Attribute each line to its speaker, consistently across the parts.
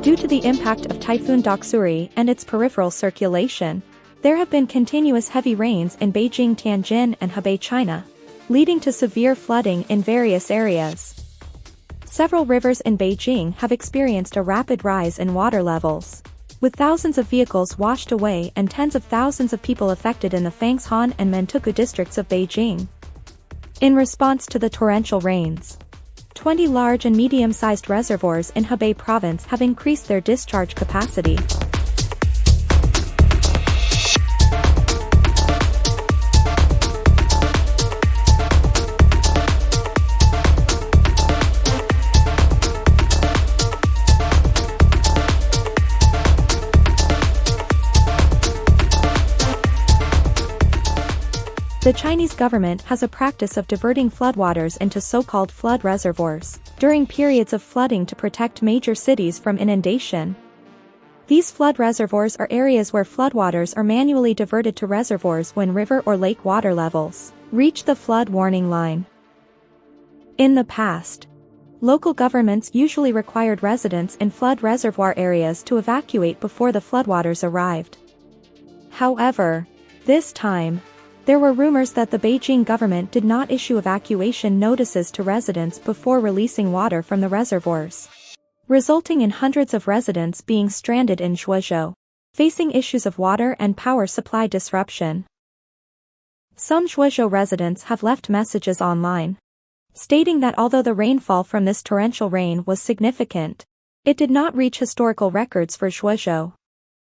Speaker 1: Due to the impact of Typhoon Doksuri and its peripheral circulation, there have been continuous heavy rains in Beijing, Tianjin and Hebei, China, leading to severe flooding in various areas. Several rivers in Beijing have experienced a rapid rise in water levels, with thousands of vehicles washed away and tens of thousands of people affected in the Fangshan and Mentougou districts of Beijing. In response to the torrential rains, 20 large and medium-sized reservoirs in Hebei province have increased their discharge capacity. The Chinese government has a practice of diverting floodwaters into so-called flood reservoirs during periods of flooding to protect major cities from inundation. These flood reservoirs are areas where floodwaters are manually diverted to reservoirs when river or lake water levels reach the flood warning line. In the past, local governments usually required residents in flood reservoir areas to evacuate before the floodwaters arrived. However, this time, there were rumors that the Beijing government did not issue evacuation notices to residents before releasing water from the reservoirs, resulting in hundreds of residents being stranded in Zhuozhou, facing issues of water and power supply disruption. Some Zhuozhou residents have left messages online, stating that although the rainfall from this torrential rain was significant, it did not reach historical records for Zhuozhou.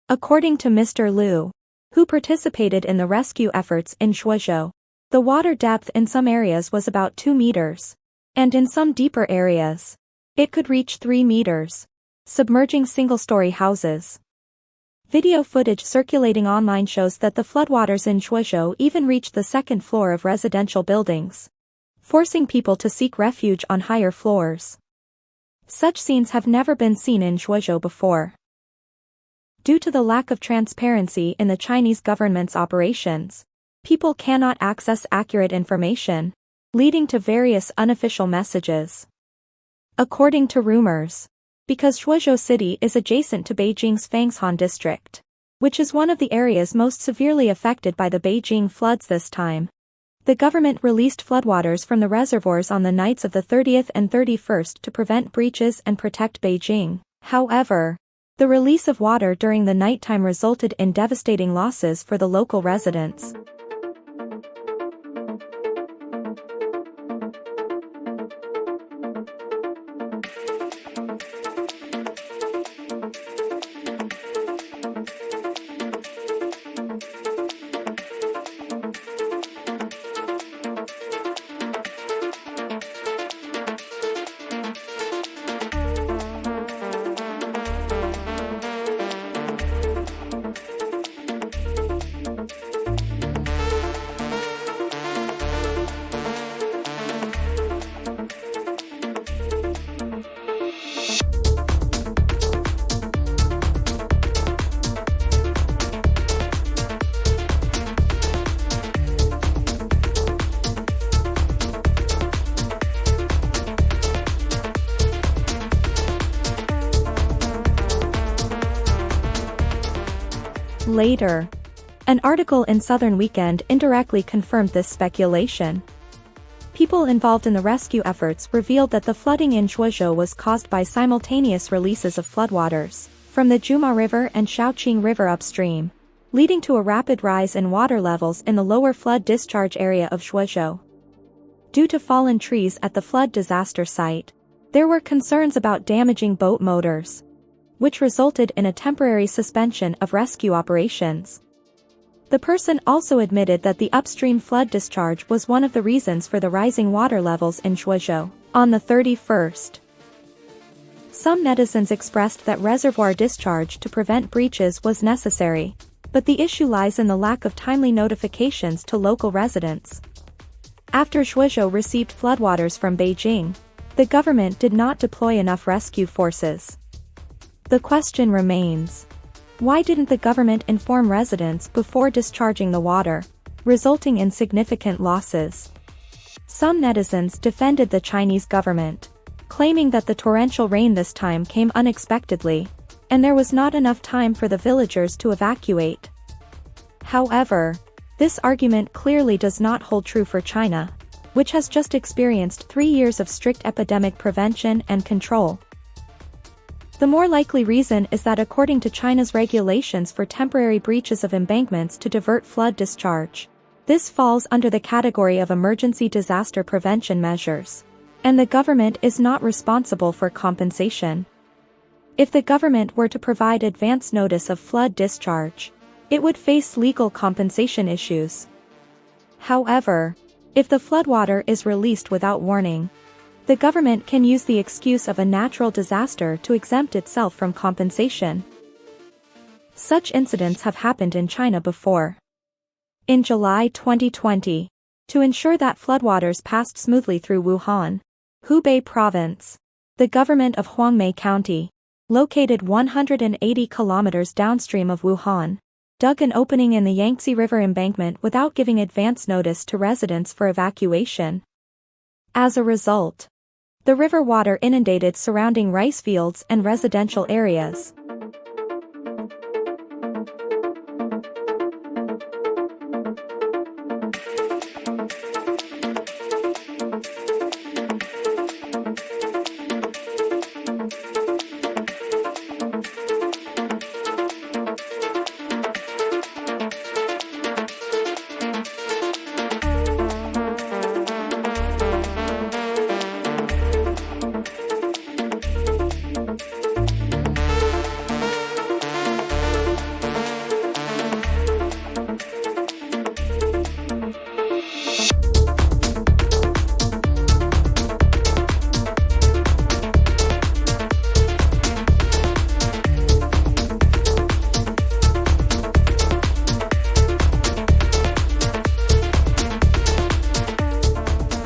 Speaker 1: According to Mr. Liu, who participated in the rescue efforts in Zhuozhou, the water depth in some areas was about 2 meters, and in some deeper areas, it could reach 3 meters, submerging single-story houses. Video footage circulating online shows that the floodwaters in Zhuozhou even reached the second floor of residential buildings, forcing people to seek refuge on higher floors. Such scenes have never been seen in Zhuozhou before. Due to the lack of transparency in the Chinese government's operations, people cannot access accurate information, leading to various unofficial messages. According to rumors, because Zhuozhou city is adjacent to Beijing's Fangshan district, which is one of the areas most severely affected by the Beijing floods this time, the government released floodwaters from the reservoirs on the nights of the 30th and 31st to prevent breaches and protect Beijing. However, the release of water during the nighttime resulted in devastating losses for the local residents. Later, an article in Southern Weekend indirectly confirmed this speculation. People involved in the rescue efforts revealed that the flooding in Zhuozhou was caused by simultaneous releases of floodwaters from the Juma River and Shaoqing River upstream, leading to a rapid rise in water levels in the lower flood discharge area of Zhuozhou. Due to fallen trees at the flood disaster site, there were concerns about damaging boat motors, which resulted in a temporary suspension of rescue operations. The person also admitted that the upstream flood discharge was one of the reasons for the rising water levels in Zhuozhou. On the 31st, some netizens expressed that reservoir discharge to prevent breaches was necessary, but the issue lies in the lack of timely notifications to local residents. After Zhuozhou received floodwaters from Beijing, the government did not deploy enough rescue forces. The question remains: why didn't the government inform residents before discharging the water, resulting in significant losses? Some netizens defended the Chinese government, claiming that the torrential rain this time came unexpectedly, and there was not enough time for the villagers to evacuate. However, this argument clearly does not hold true for China, which has just experienced 3 years of strict epidemic prevention and control. The more likely reason is that according to China's regulations for temporary breaches of embankments to divert flood discharge, this falls under the category of emergency disaster prevention measures, and the government is not responsible for compensation. If the government were to provide advance notice of flood discharge, it would face legal compensation issues. However, if the floodwater is released without warning, the government can use the excuse of a natural disaster to exempt itself from compensation. Such incidents have happened in China before. In July 2020, to ensure that floodwaters passed smoothly through Wuhan, Hebei province, the government of Huangmei County, located 180 kilometers downstream of Wuhan, dug an opening in the Yangtze River embankment without giving advance notice to residents for evacuation. As a result, the river water inundated surrounding rice fields and residential areas.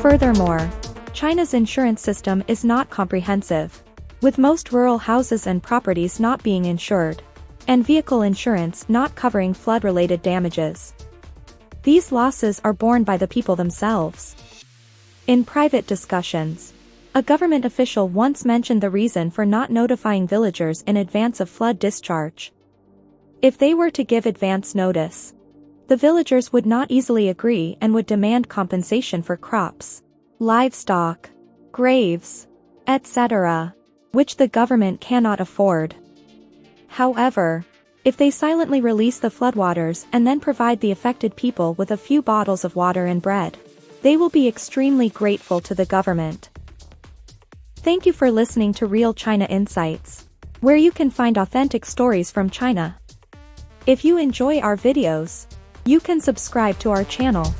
Speaker 1: Furthermore, China's insurance system is not comprehensive, with most rural houses and properties not being insured, and vehicle insurance not covering flood-related damages. These losses are borne by the people themselves. In private discussions, a government official once mentioned the reason for not notifying villagers in advance of flood discharge. If they were to give advance notice, the villagers would not easily agree and would demand compensation for crops, livestock, graves, etc., which the government cannot afford. However, if they silently release the floodwaters and then provide the affected people with a few bottles of water and bread, they will be extremely grateful to the government. Thank you for listening to Real China Insights, where you can find authentic stories from China. If you enjoy our videos, you can subscribe to our channel.